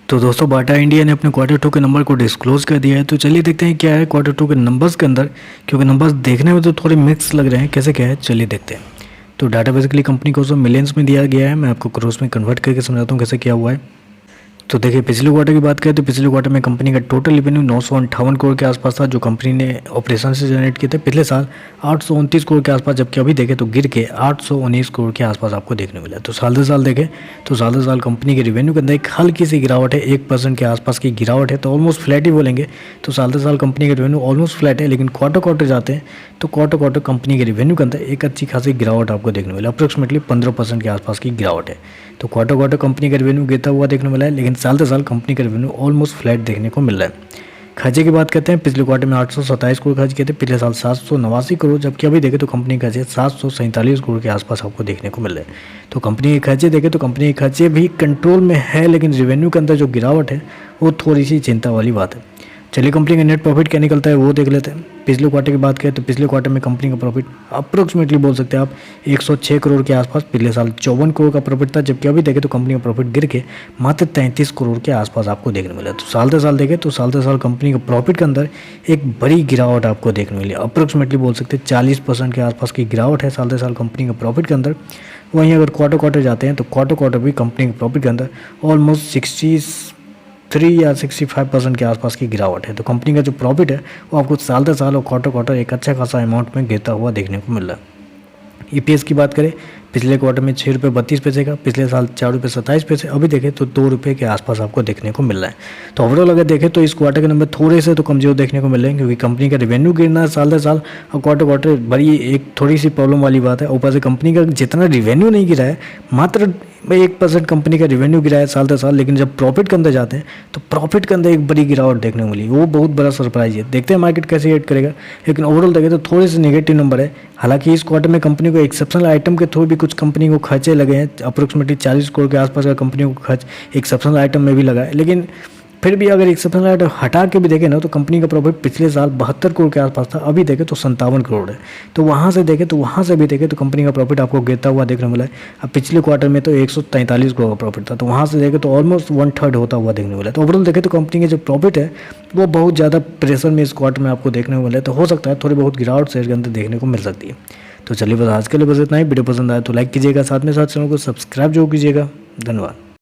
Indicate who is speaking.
Speaker 1: तो दोस्तों Bata India ने अपने क्वार्टर टू के नंबर को डिस्क्लोज कर दिया है। तो चलिए देखते हैं क्या है क्वार्टर टू के नंबर्स के अंदर, क्योंकि नंबर्स देखने में तो थोड़े मिक्स लग रहे हैं। कैसे क्या है चलिए देखते हैं। तो डाटा बेसिकली कंपनी को मिलियंस में दिया गया है। मैं आपको क्रोस में कन्वर्ट करके समझाता हूँ कैसे क्या हुआ है। तो देखिए पिछले क्वार्टर की बात करें तो पिछले क्वार्टर में कंपनी का टोटल रेवेन्यू 958 करोड़ के आसपास था, जो कंपनी ने ऑपरेशन से जनरेट किए थे। पिछले साल 829 करोड़ के आसपास, जबकि अभी देखें तो गिर के 819 करोड़ के आसपास आपको देखने मिला। तो साल दर साल देखें तो साल दर साल कंपनी के रेवेन्यू के अंदर एक हल्की सी गिरावट है, 1% के आसपास की गिरावट है। तो ऑलमोस्ट फ्लैट ही बोलेंगे। तो साल दर साल कंपनी के रेवेन्यू ऑलमोस्ट फ्लैट है, लेकिन क्वार्टर क्वार्टर जाते हैं तो क्वार्टर क्वार्टर कंपनी के रेवेन्यू के अंदर एक अच्छी खासी गिरावट आपको देखने मिला। अप्रोक्सीमेटली 15% के आसपास की गिरावट है। तो क्वार्टर क्वार्टर कंपनी का रेवेन्यू गिरता हुआ देखने मिला है, लेकिन साल दर साल कंपनी का रेवेन्यू ऑलमोस्ट फ्लैट देखने को मिल रहा है। खर्चे की बात करते हैं, पिछले क्वार्टर में 827 करोड़ खर्च किए थे, पिछले साल 789 करोड़, जबकि अभी देखें तो कंपनी का खर्चे 747 करोड़ के आसपास आपको देखने को मिल रहे हैं। तो कंपनी के खर्चे देखें तो कंपनी के खर्चे भी कंट्रोल में है, लेकिन रेवेन्यू के अंदर जो गिरावट है वो थोड़ी सी चिंता वाली बात है। चलिए कंपनी का नेट प्रॉफिट क्या निकलता है वो देख लेते हैं। पिछले क्वार्टर की बात करें तो पिछले क्वार्टर में कंपनी का प्रॉफिट अप्रोक्सीमेटली बोल सकते हैं आप 106 करोड़ के आसपास। पिछले साल 54 करोड़ का प्रॉफिट था, जबकि अभी देखें तो कंपनी का प्रॉफिट गिर के मात्र 33 करोड़ के आसपास आपको देखने मिला। तो साल दर साल देखें तो साल दर साल कंपनी का प्रॉफिट के अंदर एक बड़ी गिरावट आपको देखने मिली। अप्रोक्सीमेटली बोल सकते हैं 40% के आसपास की गिरावट है साल दर साल कंपनी का प्रॉफिट के अंदर। वहीं अगर क्वार्टर क्वार्टर जाते हैं तो क्वार्टर क्वार्टर भी कंपनी के प्रॉफिट के अंदर ऑलमोस्ट 63 या 65% के आसपास की गिरावट है। तो कंपनी का जो प्रॉफिट है वो आपको साल दर साल और क्वार्टर क्वार्टर एक अच्छा खासा अमाउंट में गिरता हुआ देखने को मिल रहा है। ईपीएस की बात करें, पिछले क्वार्टर में 6 रुपये 32 पैसे का, पिछले साल 4 रुपये 27 पैसे, अभी देखें तो 2 रुपये के आसपास आपको देखने को मिल रहा है। तो ओवरऑल अगर देखें तो इस क्वार्टर के नंबर थोड़े से तो कमजोर देखने को मिल रहे हैं, क्योंकि कंपनी का रेवेन्यू गिरना है साल दर साल और क्वार्टर क्वार्टर बड़ी एक थोड़ी सी प्रॉब्लम वाली बात है। ऊपर से कंपनी का जितना रेवेन्यू नहीं गिरा है, मात्र 1% कंपनी का रेवेन्यू गिरा है साल दर साल, लेकिन जब प्रॉफिट के अंदर जाते हैं तो प्रॉफिट के अंदर एक बड़ी गिरावट देखने को मिली। वो बहुत बड़ा सरप्राइज है। देखते हैं मार्केट कैसे रिएक्ट करेगा, लेकिन ओवरऑल देखें तो थोड़े से नेगेटिव नंबर है। हालांकि इस क्वार्टर में कंपनी को एक्सेप्शनल आइटम के थ्रू भी कुछ कंपनी को खर्चे लगे हैं। अप्रोक्सीमेटली 40 करोड़ के आसपास का कंपनी को खर्च एक्सेप्शनल आइटम में भी लगा है, लेकिन फिर भी अगर एक्सेप्शनल आइटम हटा के भी देखें ना तो कंपनी का प्रॉफिट पिछले साल 72 करोड़ के आसपास था, अभी देखें तो 57 करोड़ है। तो वहाँ से देखें तो वहाँ से भी देखें तो कंपनी का प्रॉफिट आपको गिरता हुआ देखने मिला है। अब पिछले क्वार्टर में तो 143 करोड़ का प्रॉफिट था, तो वहाँ से देखें तो ऑलमोस्ट 1/3 होता हुआ देखने मिला है। तो ओवरऑल देखें तो कंपनी के जो प्रॉफिट है वो बहुत ज़्यादा प्रेशर में इस क्वार्टर में आपको देखने को मिला है। तो हो सकता है थोड़ी बहुत गिरावट शेयर के अंदर देखने को मिल सकती है। तो चलिए बस आज के लिए बस इतना ही। वीडियो पसंद आए तो लाइक कीजिएगा, साथ में साथ चैनल को सब्सक्राइब जरूर कीजिएगा। धन्यवाद।